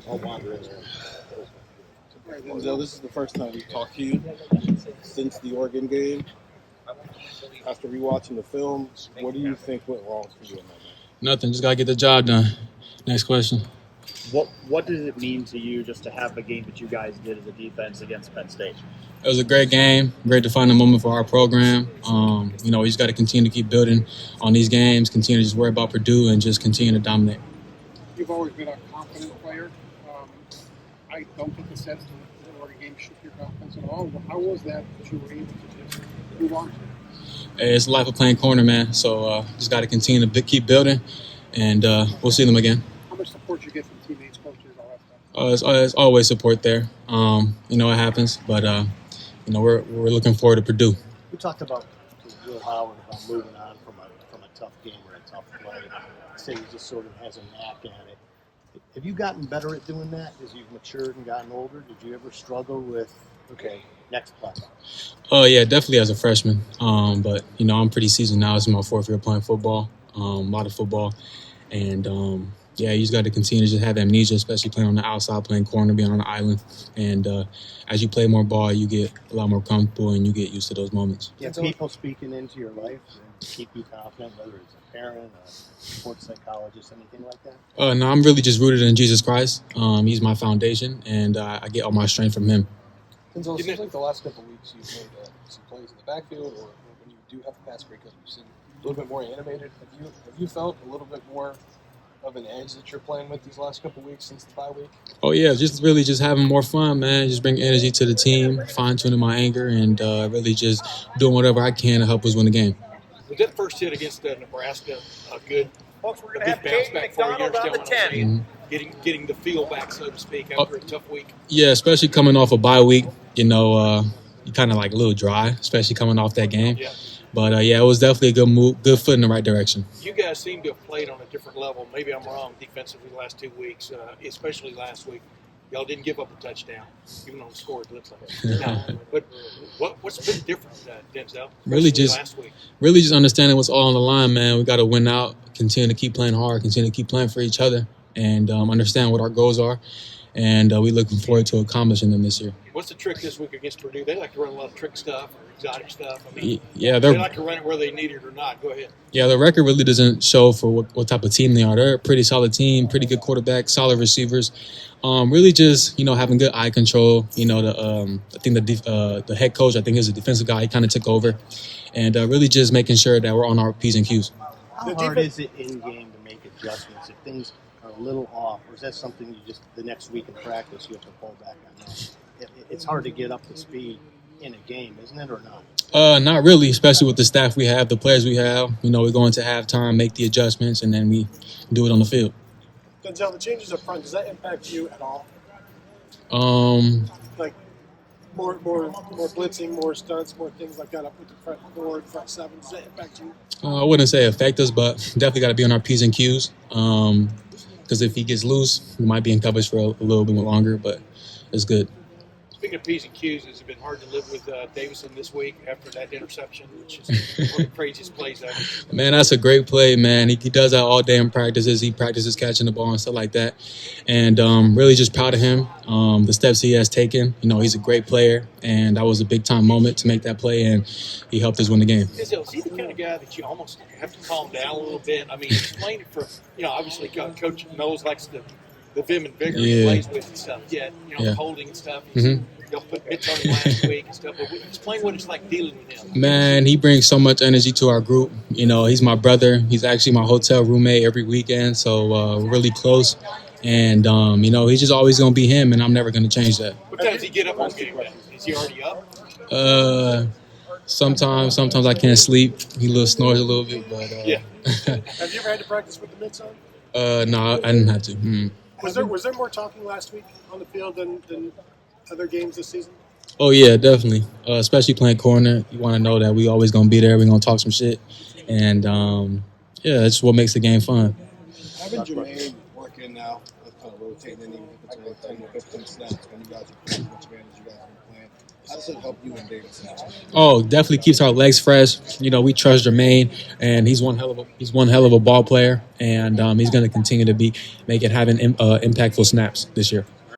I'll wander in there. All right, Denzel, this is the first time we've talked to you since the Oregon game. After rewatching the film, what do you think went wrong for you in that game? Nothing. Just gotta get the job done. Next question. What does it mean to you just to have the game that you guys did as a defense against Penn State? It was a great game. Great to find a moment for our program. We just got to continue to keep building on these games. Continue to just worry about Purdue and just continue to dominate. You've always been a confident player. I don't think the sense that the Oregon game shook your confidence at all. How was that you were able to just move on? Hey, it's the life of playing corner, man. So just got to continue to keep building, and we'll see them again. How much support you get from teammates, coaches, all that stuff? It's always support there. It happens, but we're looking forward to Purdue. We talked about Will Howard about moving on from a tough game or a tough play. Say he just sort of has a knack at it. Have you gotten better at doing that as you've matured and gotten older? Did you ever struggle with next play? Oh yeah, definitely as a freshman. But I'm pretty seasoned now. This is my fourth year playing football. A lot of football, and you just got to continue to just have amnesia, especially playing on the outside, playing corner, being on the island. And as you play more ball, you get a lot more comfortable and you get used to those moments. Yeah, people speaking into your life and keep you confident, whether it's a parent, a sports psychologist, anything like that? No, I'm really just rooted in Jesus Christ. He's my foundation, and I get all my strength from him. Denzel, it seems like the last couple of weeks you've made some plays in the backfield, or when you do have a pass breakup, you seem a little bit more animated. Have you felt a little bit more of an edge that you're playing with these last couple of weeks since the bye week? Oh yeah, just really just having more fun, man. Just bring energy to the team, fine-tuning my anger, and really just doing whatever I can to help us win the game. Was that first hit against Nebraska a good bounce back for you? Understand what I'm saying? Getting the feel back, so to speak, after a tough week. Yeah, especially coming off a bye week. You kind of like a little dry, especially coming off that game. Yeah. But it was definitely a good move, good foot in the right direction. You guys seem to have played on a different level. Maybe I'm wrong defensively the last 2 weeks, especially last week. Y'all didn't give up a touchdown, even though the score it looks like it. No. But what's been different, Denzel? Really just last week? Really just understanding what's all on the line, man. We got to win out, continue to keep playing hard, continue to keep playing for each other, and understand what our goals are. And we're looking forward to accomplishing them this year. What's the trick this week against Purdue? They like to run a lot of trick stuff or exotic stuff. I mean, they like to run it where they need it or not. Go ahead. Yeah, the record really doesn't show for what type of team they are. They're a pretty solid team, pretty good quarterback, solid receivers. Really just, having good eye control. I think the head coach, I think is a defensive guy. He kind of took over. And really just making sure that we're on our P's and Q's. How hard is it in game to make adjustments if things are a little off? Or is that something you just, the next week in practice, you have to pull back on that? It's hard to get up to speed in a game, isn't it, or not? Not really, especially with the staff we have, the players we have. We're going to halftime, make the adjustments, and then we do it on the field. Denzel, the changes up front, does that impact you at all? Like more blitzing, more stunts, more things like that up with the front four, front seven. Does that impact you? I wouldn't say affect us, but definitely got to be on our P's and Q's. Because if he gets loose, we might be in coverage for a little bit longer, but it's good. Speaking of P's and Q's, has it been hard to live with Davison this week after that interception, which is one of the craziest plays ever? Man, that's a great play, man. He does that all day in practices. He practices catching the ball and stuff like that. And really just proud of him, the steps he has taken. He's a great player, and that was a big-time moment to make that play, and he helped us win the game. Is he the kind of guy that you almost have to calm down a little bit? I mean, explain it for, obviously Coach Knowles likes the vim and vigor he plays with and stuff. Holding and stuff. Y'all put bits on him last week and stuff. But explain what it's like dealing with him. Man, he brings so much energy to our group. He's my brother. He's actually my hotel roommate every weekend, so we're really close. And, he's just always going to be him, and I'm never going to change that. What time does he get up on game day? Is he already up? Sometimes I can't sleep. He snores a little bit, but yeah. Have you ever had to practice with the mitts on? No, I didn't have to. Was there more talking last week on the field than other games this season? Oh yeah, definitely. Especially playing corner, you want to know that we always gonna be there. We're gonna talk some shit, and that's what makes the game fun. Having Jermaine work in now, kind of rotating in, even if it's only 10 or 15 snaps when you guys are playing, which advantage you guys are playing. How does it help you and Davidson? Oh, definitely keeps our legs fresh. You know, we trust Jermaine, and he's one hell of a ball player, and he's going to continue to having impactful snaps this year.